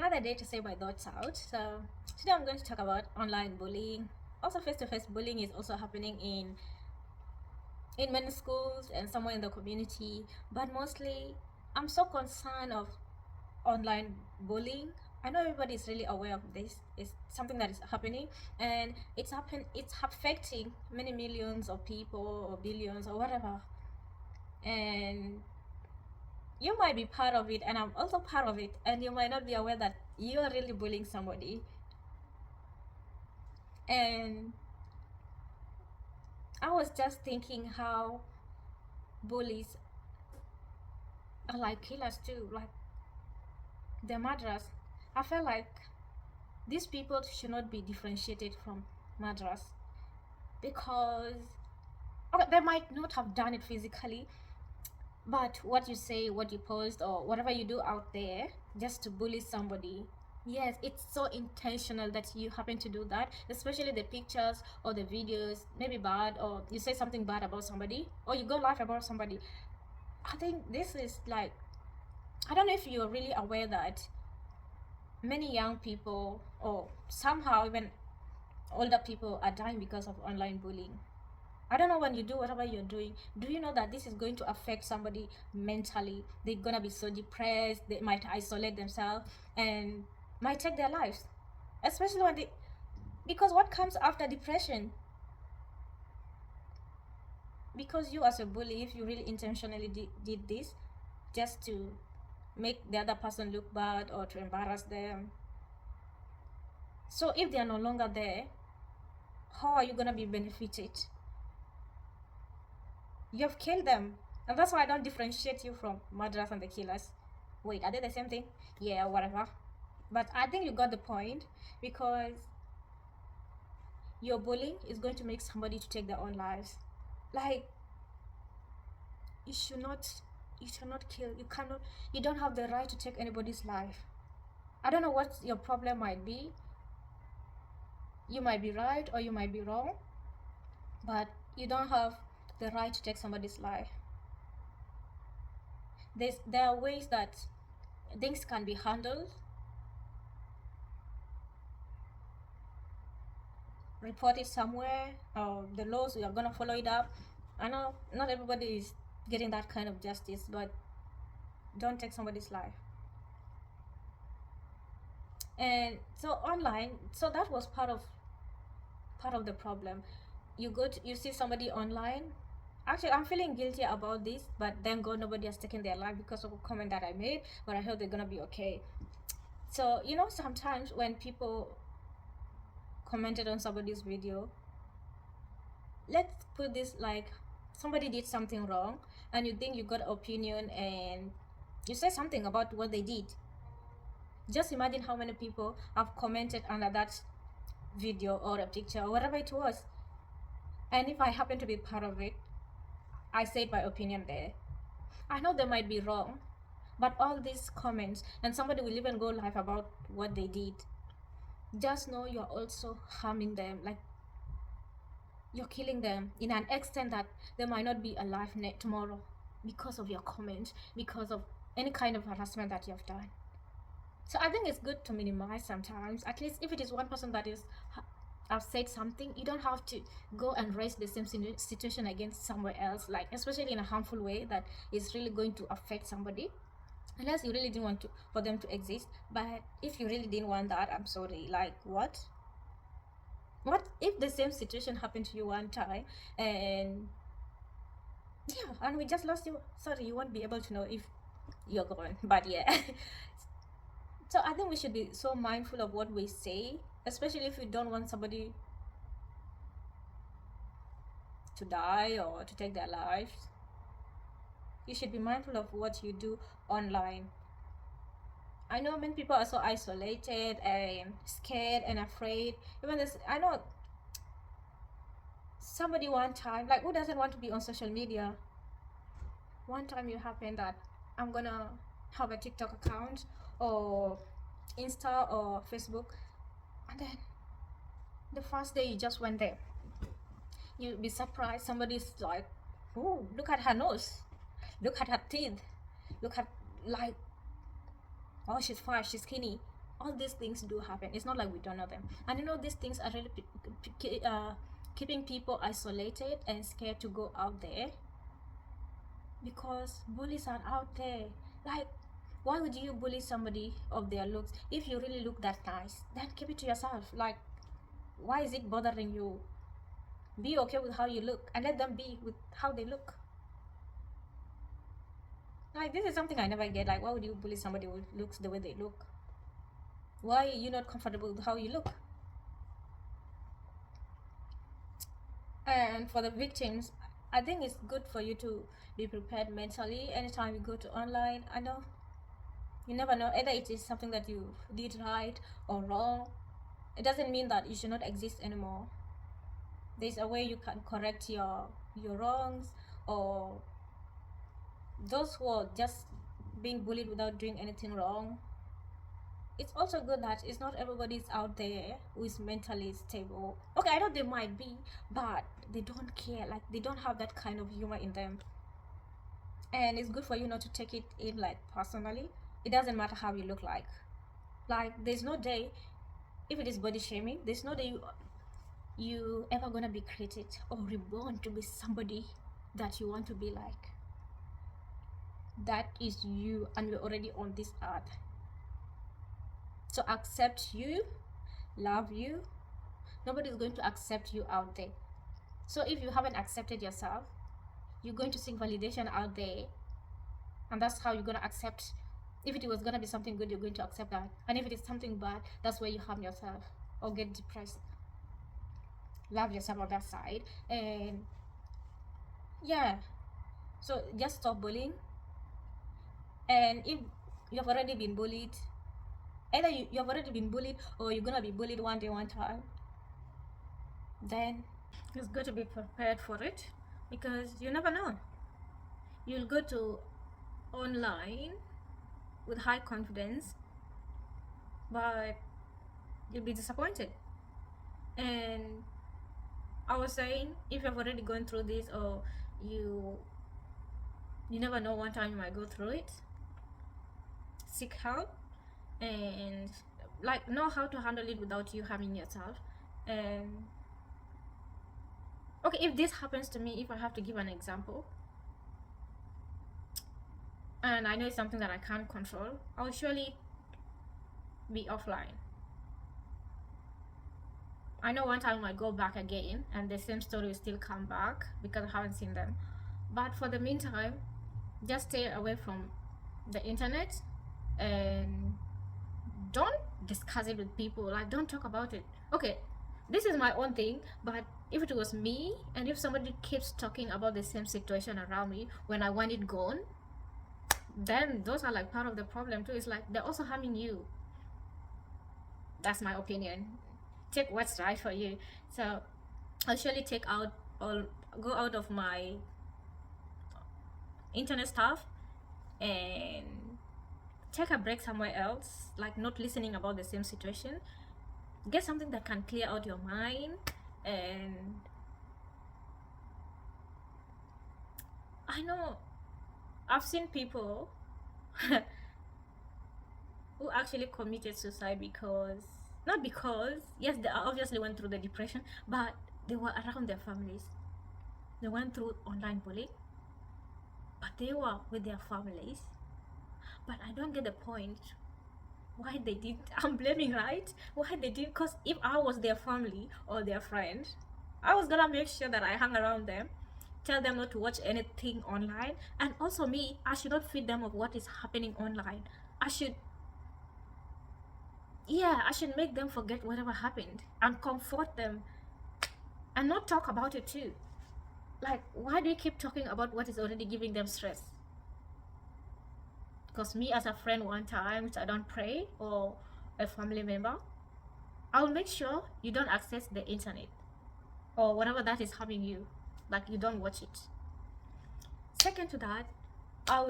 another day to say my thoughts out. So today I'm going to talk about online bullying. Also, face-to-face bullying is also happening in many schools and somewhere in the community. But mostly, I'm so concerned of online bullying. I know everybody is really aware of this. It's something that is happening, and It's affecting many millions of people or billions or whatever. And you might be part of it, and I'm also part of it, and you might not be aware that you are really bullying somebody. And I was just thinking how bullies are like killers too, like they're murderers. I feel like these people should not be differentiated from murderers because okay, they might not have done it physically, but what you say, what you post, or whatever you do out there just to bully somebody, yes, it's so intentional that you happen to do that, especially the pictures or the videos, maybe bad, or you say something bad about somebody, or you go live about somebody. I think this is like, I don't know if you're really aware that many young people, or somehow even older people, are dying because of online bullying. I don't know, when you do whatever you're doing, do you know that this is going to affect somebody mentally? They're gonna be so depressed, they might isolate themselves and might take their lives. Especially when they, because what comes after depression? Because you, as a bully, if you really intentionally did this just to make the other person look bad or to embarrass them, so if they are no longer there, how are you gonna be benefited? You've killed them. And that's why I don't differentiate you from murderers and the killers. Wait, are they the same thing? Yeah, whatever. But I think you got the point, because your bullying is going to make somebody to take their own lives. Like, you should not, you should not kill. You cannot, you don't have the right to take anybody's life. I don't know what your problem might be. You might be right or you might be wrong, but you don't have the right to take somebody's life. There are ways that things can be handled. Report it somewhere, or the laws, we are gonna follow it up. I know not everybody is getting that kind of justice, but don't take somebody's life. And so online, so that was part of the problem. You see somebody online. Actually, I'm feeling guilty about this, but thank God nobody has taken their life because of a comment that I made, but I hope they're gonna be okay. So sometimes when people commented on somebody's video, let's put this like somebody did something wrong and you think you got an opinion and you say something about what they did. Just imagine how many people have commented under that video or a picture or whatever it was. And if I happen to be part of it, I said my opinion there. I know they might be wrong, but all these comments, and somebody will even go live about what they did, just know you're also harming them. Like, you're killing them in an extent that they might not be alive tomorrow because of your comment, because of any kind of harassment that you have done. So I think it's good to minimize sometimes. At least if it is one person that is I've said something, you don't have to go and raise the same situation against somewhere else, like especially in a harmful way that is really going to affect somebody, unless you really didn't want to for them to exist. But if you really didn't want that, I'm sorry. Like, what if the same situation happened to you one time, and yeah, and we just lost you? Sorry, you won't be able to know if you're gone. But yeah. So I think we should be so mindful of what we say, especially if we don't want somebody to die or to take their lives. You should be mindful of what you do online. I know many people are so isolated and scared and afraid. Even this, I know somebody one time, like, who doesn't want to be on social media? One time it happened that I'm gonna have a TikTok account or Insta or Facebook, and then the first day you just went there, you'll be surprised. Somebody's like, oh, look at her nose, look at her teeth, look at, like, oh, she's fat, she's skinny. all these things do happen. It's not like we don't know them. And you know, these things are really keeping people isolated and scared to go out there, because bullies are out there. Like, why would you bully somebody of their looks? If you really look that nice, then keep it to yourself. Like, why is it bothering you? Be okay with how you look and let them be with how they look. Like, this is something I never get. Like, why would you bully somebody who looks the way they look? Why are you not comfortable with how you look? And for the victims, I think it's good for you to be prepared mentally anytime you go to online. I know you never know, either it is something that you did right or wrong. It doesn't mean that you should not exist anymore. There's a way you can correct your wrongs, or those who are just being bullied without doing anything wrong. It's also good that it's not everybody's out there who is mentally stable. Okay, I know they might be, but they don't care. Like, they don't have that kind of humor in them. And it's good for you not to take it in like personally. It doesn't matter how you look like. Like, there's no day, if it is body shaming, there's no day you ever gonna be created or reborn to be somebody that you want to be like. That is you, and you're already on this earth. So accept you, love you. Nobody's going to accept you out there. So if you haven't accepted yourself, you're going to seek validation out there, and that's how you're going to accept. If it was going to be something good, you're going to accept that, and if it is something bad, that's where you harm yourself or get depressed. Love yourself on that side. And yeah, so just stop bullying. And if you have already been bullied, either you have already been bullied or you're gonna be bullied one day, one time, then it's good to be prepared for it, because you never know. You'll go to online with high confidence, but you'll be disappointed. And I was saying, if you've already gone through this, or you never know, one time you might go through it, seek help and like know how to handle it without you harming yourself. And okay, if this happens to me, if I have to give an example, and I know it's something that I can't control, I'll surely be offline. I know one time I might go back again and the same story will still come back because I haven't seen them. But for the meantime, just stay away from the internet and don't discuss it with people. Like, don't talk about it. Okay, this is my own thing, but if it was me and if somebody keeps talking about the same situation around me when I want it gone, then those are like part of the problem too. It's like they're also harming you. That's my opinion. Take what's right for you. So I'll surely take out or go out of my internet stuff and take a break somewhere else, like not listening about the same situation. Get something that can clear out your mind. And I know I've seen people who actually committed suicide because, not because, yes, they obviously went through the depression, but they were around their families. They went through online bullying, but they were with their families. But I don't get the point why they did. I'm blaming, right? Why they did? Because if I was their family or their friend, I was gonna make sure that I hung around them, tell them not to watch anything online. And also me, I should not feed them of what is happening online. I should make them forget whatever happened and comfort them and not talk about it too. Like, why do you keep talking about what is already giving them stress? Because me as a friend, one time, which I don't pray, or a family member, I'll make sure you don't access the internet or whatever that is harming you. Like, you don't watch it. Second to that, I'll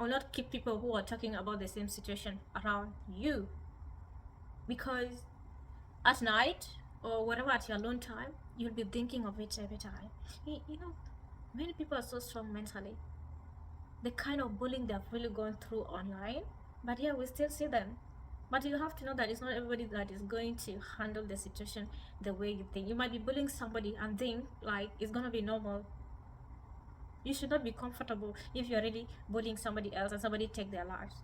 not keep people who are talking about the same situation around you, because at night or whatever, at your alone time, you'll be thinking of it every time. You know, many people are so strong mentally. The kind of bullying they've really gone through online, But yeah, we still see them. But you have to know that it's not everybody that is going to handle the situation the way you think. You might be bullying somebody and think like it's gonna be normal. You should not be comfortable if you're really bullying somebody else and somebody take their lives.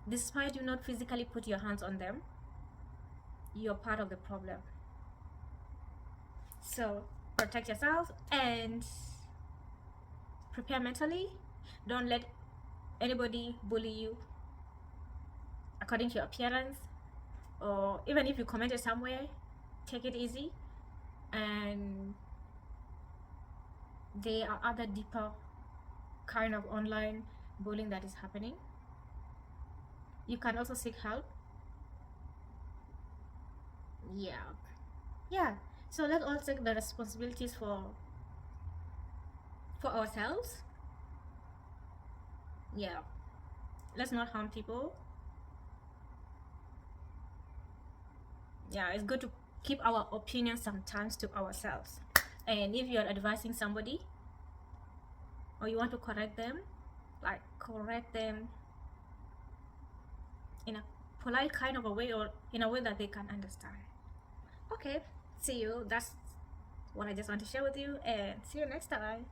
Despite you not physically put your hands on them, you're part of the problem. So protect yourself and prepare mentally. Don't let anybody bully you according to your appearance, or even if you commented somewhere, take it easy. And there are other deeper kind of online bullying that is happening. You can also seek help. Yeah, so let's all take the responsibilities for ourselves. Yeah, let's not harm people. Yeah, it's good to keep our opinions sometimes to ourselves. And if you're advising somebody or you want to correct them, like correct them in a polite kind of a way, or in a way that they can understand. Okay, see you. That's what I just want to share with you, and see you next time.